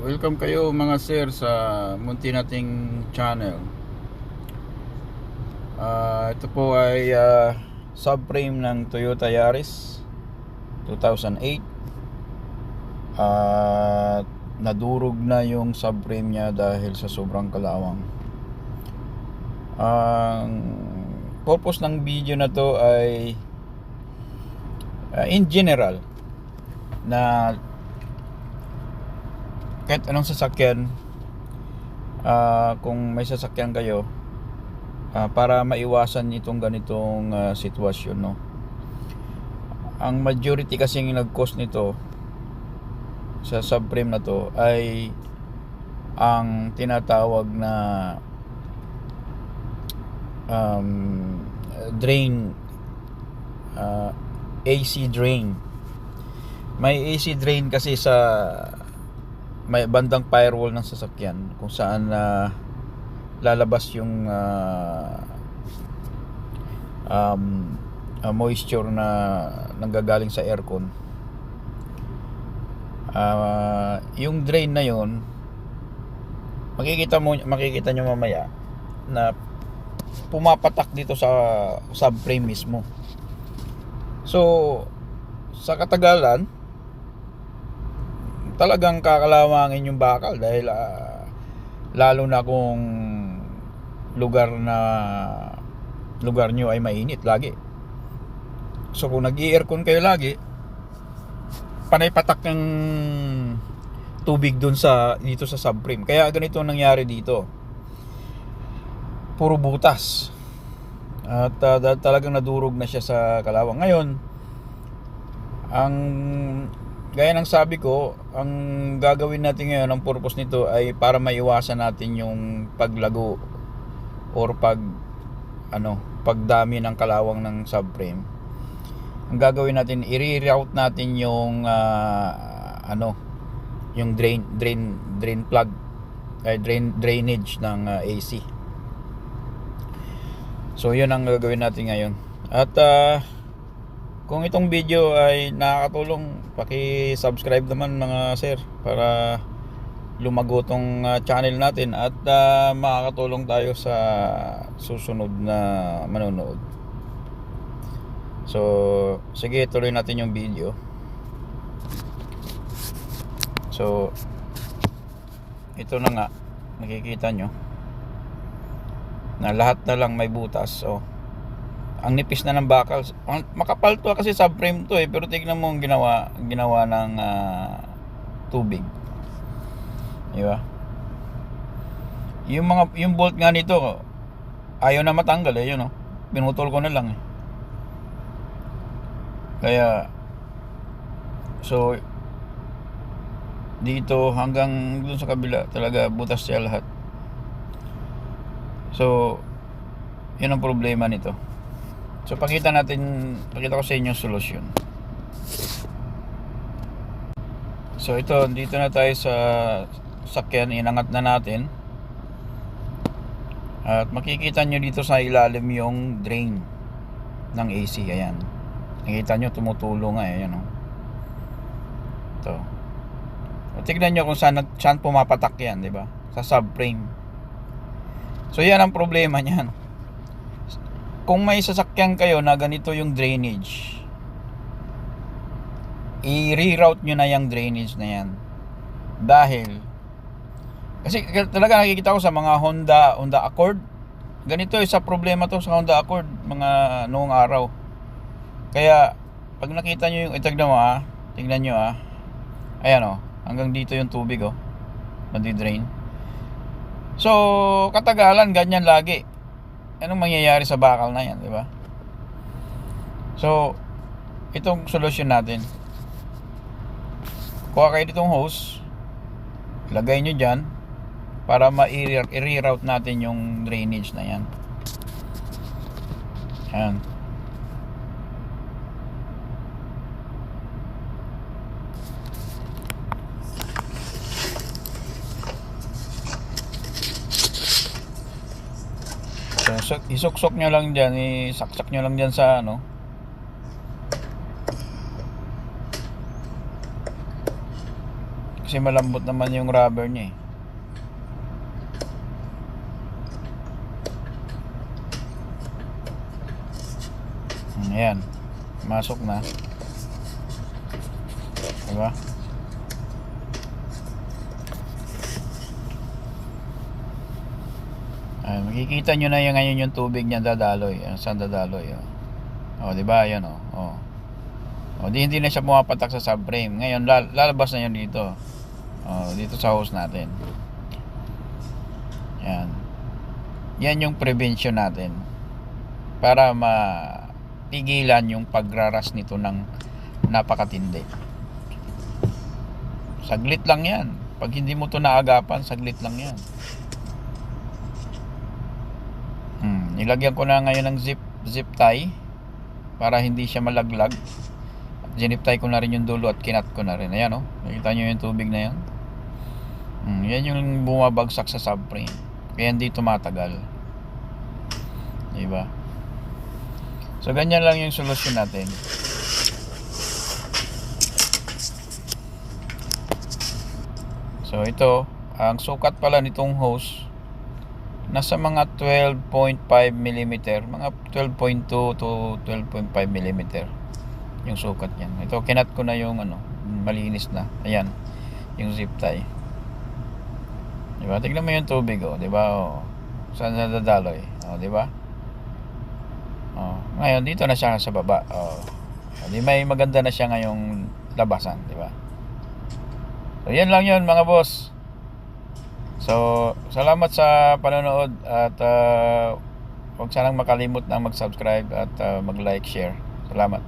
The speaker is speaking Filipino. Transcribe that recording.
Welcome kayo mga sir sa munti nating channel. Ito po ay subframe ng Toyota Yaris 2008. Nadurog na yung subframe niya dahil sa sobrang kalawang. Ang purpose ng video na to ay in general na kahit anong sasakyan, kung may sasakyan kayo, para maiwasan itong ganitong sitwasyon, no? Ang majority kasi yung nag-cause nito sa subframe na to ay ang tinatawag na drain, AC drain. May AC drain kasi sa may bandang firewall ng sasakyan kung saan lalabas yung moisture na nanggagaling sa aircon. Yung drain na yun, makikita nyo mamaya na pumapatak dito sa subframe mismo. So sa katagalan, talagang kakalawangin yung bakal dahil lalo na kung lugar nyo ay mainit lagi. So kung nag-i-aircon kayo lagi, panay patak ng tubig dun dito sa subframe. Kaya ganito nangyari dito, puro butas at talagang nadurog na siya sa kalawang. Ngayon, gaya ng sabi ko, ang gagawin natin ngayon, ang purpose nito ay para maiwasan natin yung paglago or pagdami ng kalawang ng subframe. Ang gagawin natin, i-reroute natin yung yung drain plug, drainage ng AC. So yun ang gagawin natin ngayon. At kung itong video ay nakakatulong, paki-subscribe naman mga sir para lumago tong channel natin at makakatulong tayo sa susunod na manonood. So sige, tuloy natin yung video. So ito na nga, nakikita nyo na lahat na lang may butas. So ang nipis na ng bakal. Makapal to kasi subframe to pero tignan mo ang ginawa ng tubig. Di ba? Yung bolt nga nito ayaw na matanggal yun, no? Pinutol ko na lang Kaya so dito hanggang dun sa kabila talaga butas siya lahat. So yun ang problema nito. So pakita ko sa inyo yung solusyon. So ito, dito na tayo sa sakyan, inangat na natin. At makikita nyo dito sa ilalim yung drain ng AC. Ayan, nakikita nyo tumutulo nga ayan, no? Ito. So, tignan nyo kung saan pumapatak yan, diba? Sa subframe. So yan ang problema niyan. Kung may sasakyan kayo na ganito yung drainage, i-reroute nyo na yung drainage na yan. Dahil kasi talaga nakikita ko sa mga Honda Accord, ganito isa problema to sa Honda Accord mga noong araw. Kaya pag nakita nyo yung tingnan nyo ayan hanggang dito yung tubig nadi-drain. So katagalan ganyan lagi. Anong mangyayari sa bakal na yan, di ba? So itong solusyon natin, kuha kayo ditong hose, lagay nyo dyan para i-reroute natin yung drainage na yan. Ayan. So isuksok nyo lang dyan, isaksak nyo lang dyan sa kasi Kasi malambot naman yung rubber niya eh. Ayan. Masok na. Diba? Ay, makikita nyo na yung ngayon yung tubig niya dadaloy. Saan dadaloy? Oh, diba? Ayan oh. Oh, hindi na siya pumapatak sa subframe. Ngayon, lalabas na yun dito. Oh, dito sa hose natin. Yan. Yan yung prevention natin. Para mapigilan yung pagraras nito ng napakatindi. Saglit lang yan. Pag hindi mo to naagapan, saglit lang yan. Nilagyan ko na ngayon ng zip tie para hindi siya malaglag. Zinip tie ko na rin yung dulo at kinat ko na rin. Ayan nakita nyo yung tubig na yan. Yan yung bumabagsak sa subframe. Kaya hindi tumatagal. Diba? So ganyan lang yung solusyon natin. So ito, ang sukat pala nitong hose nasa mga 12.5 mm, mga 12.2 to 12.5 mm yung sukat niyan. Ito kinat ko na yung malinis na. Ayan, yung zip tie. Diba? Tignan mo yung tubig diba? Saan nadadaloy? Diba? Ngayon dito na siya sa baba. Di may maganda na siya ngayong labasan, diba? So yan lang yun mga boss. So salamat sa panonood at huwag sanang makalimot na mag-subscribe at mag-like, share. Salamat.